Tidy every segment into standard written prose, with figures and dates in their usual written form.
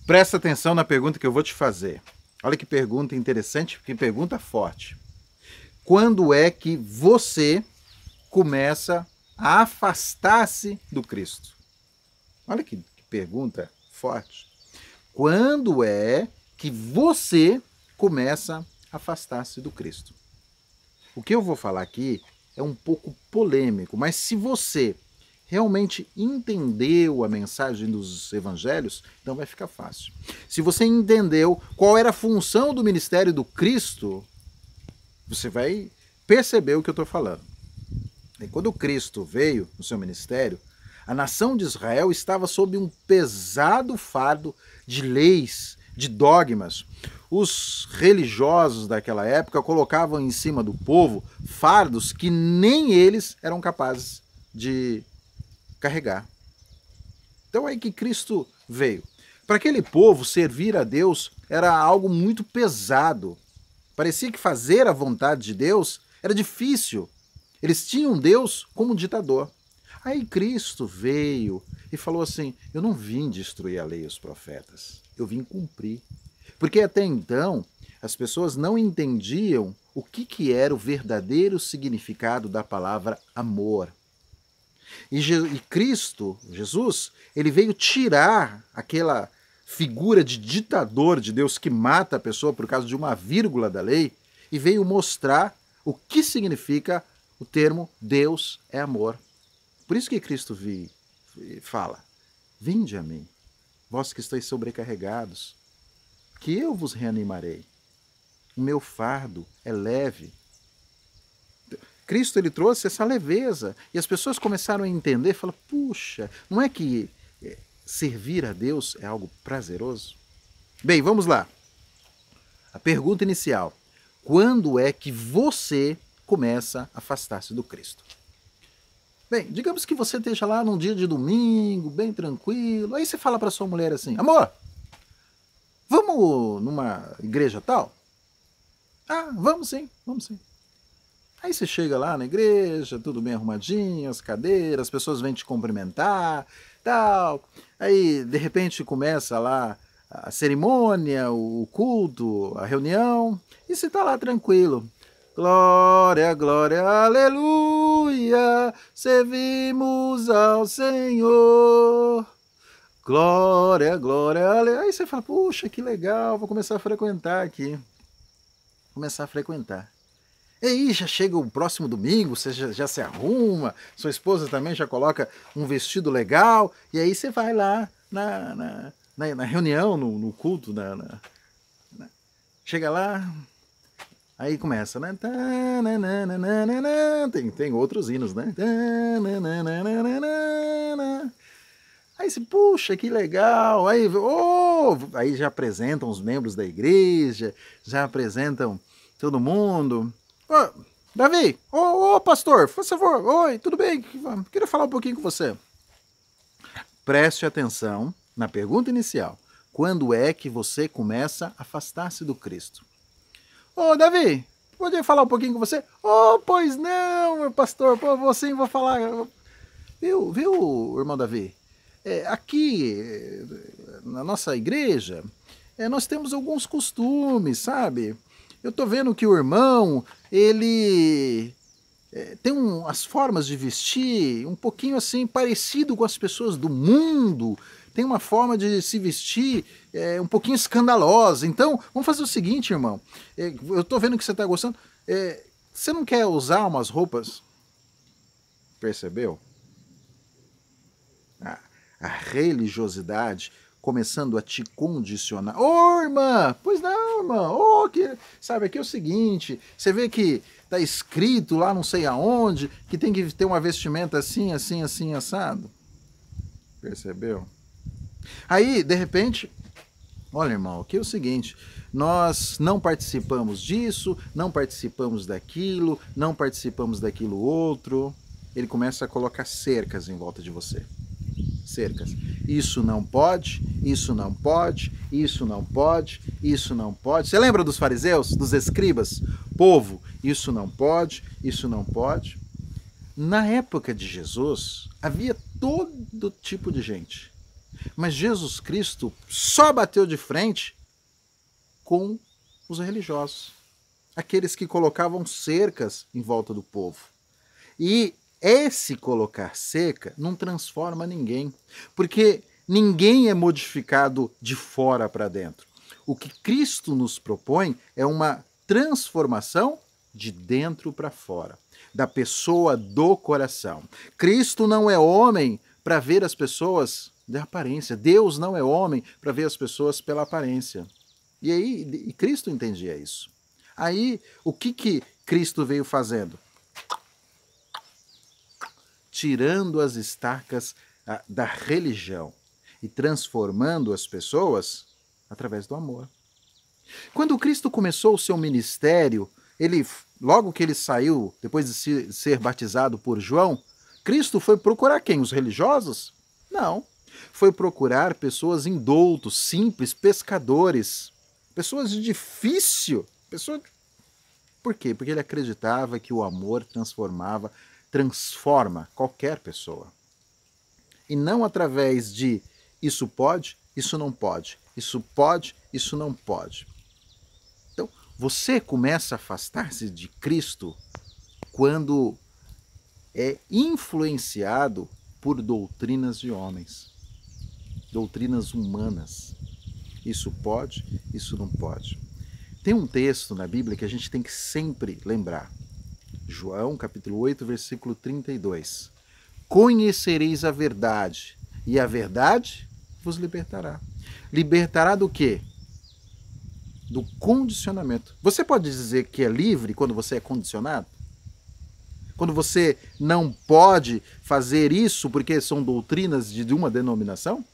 Presta atenção na pergunta que eu vou te fazer. Olha que pergunta interessante, que pergunta forte. Quando é que você começa a afastar-se do Cristo? Olha que pergunta forte. Quando é que você começa a afastar-se do Cristo? O que eu vou falar aqui é um pouco polêmico, mas se você realmente entendeu a mensagem dos evangelhos, então vai ficar fácil. Se você entendeu qual era a função do ministério do Cristo, você vai perceber o que eu estou falando. E quando Cristo veio no seu ministério, a nação de Israel estava sob um pesado fardo de leis, de dogmas. Os religiosos daquela época colocavam em cima do povo fardos que nem eles eram capazes de carregar. Então é aí que Cristo veio. Para aquele povo, servir a Deus era algo muito pesado. Parecia que fazer a vontade de Deus era difícil. Eles tinham Deus como ditador. Aí Cristo veio e falou assim: eu não vim destruir a lei e os profetas, eu vim cumprir. Porque até então as pessoas não entendiam o que era o verdadeiro significado da palavra amor. E Cristo, Jesus, ele veio tirar aquela figura de ditador de Deus que mata a pessoa por causa de uma vírgula da lei e veio mostrar o que significa o termo Deus é amor. Por isso que Cristo fala: vinde a mim, vós que estáis sobrecarregados, que eu vos reanimarei. O meu fardo é leve. Cristo ele trouxe essa leveza e as pessoas começaram a entender, falaram: puxa, não é que servir a Deus é algo prazeroso? Bem, vamos lá. A pergunta inicial: quando é que você começa a afastar-se do Cristo? Bem, digamos que você esteja lá num dia de domingo, bem tranquilo, aí você fala para sua mulher assim: amor, vamos numa igreja tal? Ah, vamos sim, vamos sim. Aí você chega lá na igreja, tudo bem arrumadinho, as cadeiras, as pessoas vêm te cumprimentar, tal. Aí, de repente, começa lá a cerimônia, o culto, a reunião, e você está lá tranquilo. Glória, glória, aleluia, servimos ao Senhor. Glória, glória, aleluia. Aí você fala: puxa, que legal, vou começar a frequentar aqui. Começar a frequentar. E aí já chega o próximo domingo, você já se arruma, sua esposa também já coloca um vestido legal, e aí você vai lá na reunião, no culto, chega lá, aí começa, né? Tem outros hinos, né? Aí você, puxa, que legal, aí já apresentam os membros da igreja, já apresentam todo mundo. Ô, Davi, pastor, por favor, oi, tudo bem? Queria falar um pouquinho com você. Preste atenção na pergunta inicial. Quando é que você começa a afastar-se do Cristo? Ô, Davi, poderia falar um pouquinho com você? Pois não, meu pastor, vou sim, vou falar. Viu, irmão Davi? Aqui, na nossa igreja, nós temos alguns costumes, sabe? Eu tô vendo que o irmão, ele tem as formas de vestir um pouquinho assim parecido com as pessoas do mundo. Tem uma forma de se vestir um pouquinho escandalosa. Então, vamos fazer o seguinte, irmão. Eu tô vendo que você tá gostando. Você não quer usar umas roupas? Percebeu? A religiosidade começando a te condicionar. Irmã! Pois não, irmã! Sabe, aqui é o seguinte, você vê que tá escrito lá não sei aonde, que tem que ter uma vestimenta assim, assim, assim, assado. Percebeu? Aí, de repente, olha, irmão, aqui é o seguinte, nós não participamos disso, não participamos daquilo, não participamos daquilo outro. Ele começa a colocar cercas em volta de você. Cercas. Isso não pode, isso não pode, isso não pode, isso não pode. Você lembra dos fariseus, dos escribas? Povo, isso não pode, isso não pode. Na época de Jesus, havia todo tipo de gente. Mas Jesus Cristo só bateu de frente com os religiosos, aqueles que colocavam cercas em volta do povo. E esse colocar cerca não transforma ninguém, porque ninguém é modificado de fora para dentro. O que Cristo nos propõe é uma transformação de dentro para fora, da pessoa, do coração. Cristo não é homem para ver as pessoas de aparência. Deus não é homem para ver as pessoas pela aparência. E Cristo entendia isso. Aí, o que Cristo veio fazendo? Tirando as estacas da religião e transformando as pessoas através do amor. Quando Cristo começou o seu ministério, logo que ele saiu, depois de ser batizado por João, Cristo foi procurar quem? Os religiosos? Não. Foi procurar pessoas indoutos, simples, pescadores, pessoas de difícil. Por quê? Porque ele acreditava que o amor transforma qualquer pessoa. E não através de isso pode, isso não pode, isso pode, isso não pode. Então, você começa a afastar-se de Cristo quando é influenciado por doutrinas de homens, doutrinas humanas. Isso pode, isso não pode. Tem um texto na Bíblia que a gente tem que sempre lembrar. João, capítulo 8, versículo 32. Conhecereis a verdade, e a verdade vos libertará. Libertará do quê? Do condicionamento. Você pode dizer que é livre quando você é condicionado? Quando você não pode fazer isso porque são doutrinas de uma denominação?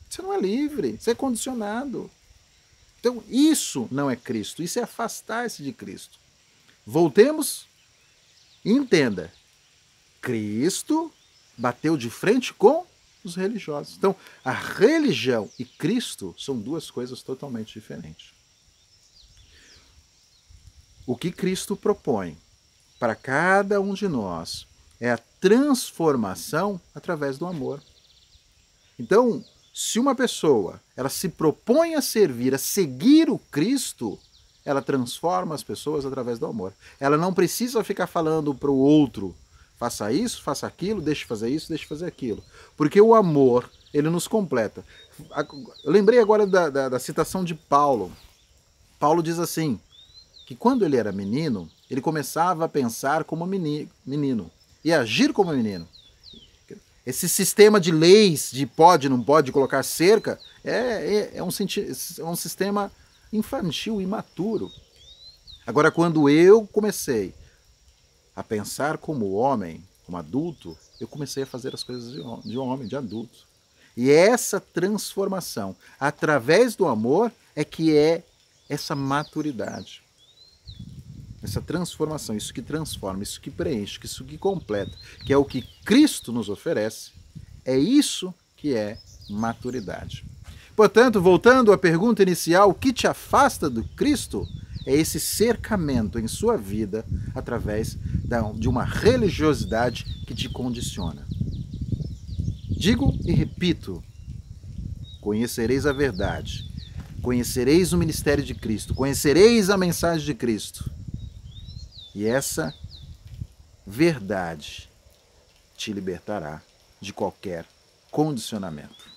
Você não é livre, você é condicionado. Então, isso não é Cristo, isso é afastar-se de Cristo. Voltemos e entenda. Cristo bateu de frente com os religiosos. Então, a religião e Cristo são duas coisas totalmente diferentes. O que Cristo propõe para cada um de nós é a transformação através do amor. Então, se uma pessoa ela se propõe a servir, a seguir o Cristo, ela transforma as pessoas através do amor. Ela não precisa ficar falando para o outro, faça isso, faça aquilo, deixe fazer isso, deixe fazer aquilo. Porque o amor, ele nos completa. Eu lembrei agora da citação de Paulo. Paulo diz assim, que quando ele era menino, ele começava a pensar como menino e agir como menino. Esse sistema de leis, de pode, não pode, colocar cerca, é um sistema infantil, imaturo. Agora, quando eu comecei a pensar como homem, como adulto, eu comecei a fazer as coisas de homem, de adulto. E essa transformação, através do amor, é que é essa maturidade. Essa transformação, isso que transforma, isso que preenche, isso que completa, que é o que Cristo nos oferece, é isso que é maturidade. Portanto, voltando à pergunta inicial, o que te afasta do Cristo é esse cercamento em sua vida através de uma religiosidade que te condiciona. Digo e repito, conhecereis a verdade, conhecereis o ministério de Cristo, conhecereis a mensagem de Cristo. E essa verdade te libertará de qualquer condicionamento.